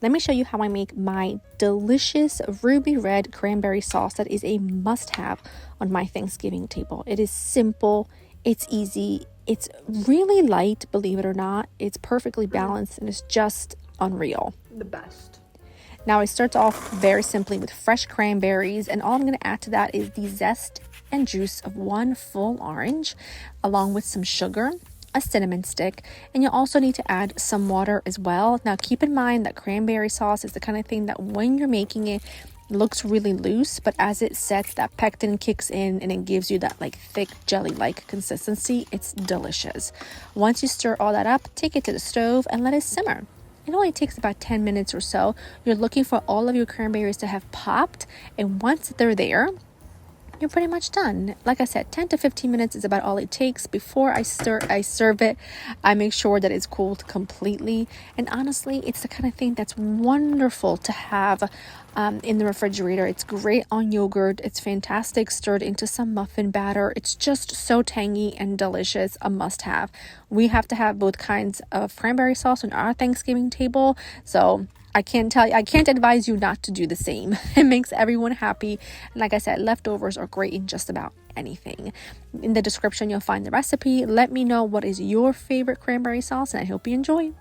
let me show you how I make my delicious ruby red cranberry sauce that is a must-have on my Thanksgiving table. It is simple, it's easy, it's really light, believe it or not. It's perfectly balanced and it's just unreal. The best. Now I start off very simply with fresh cranberries, and all I'm going to add to that is the zest and juice of 1 full orange, along with some sugar, a cinnamon stick, and you'll also need to add some water as well. Now keep in mind that cranberry sauce is the kind of thing that when you're making it, looks really loose, but as it sets, that pectin kicks in and it gives you that like thick jelly-like consistency. It's delicious. Once you stir all that up, take it to the stove and let it simmer. It only takes about 10 minutes or so. You're looking for all of your cranberries to have popped, and once they're there, you're pretty much done. Like I said, 10 to 15 minutes is about all it takes. Before I serve it, I make sure that it's cooled completely. And honestly, it's the kind of thing that's wonderful to have in the refrigerator. It's great on yogurt. It's fantastic stirred into some muffin batter. It's just so tangy and delicious, a must-have. We have to have both kinds of cranberry sauce on our Thanksgiving table, so I can't advise you not to do the same. It makes everyone happy. And like I said, leftovers are great in just about anything. In the description, you'll find the recipe. Let me know what is your favorite cranberry sauce, and I hope you enjoy.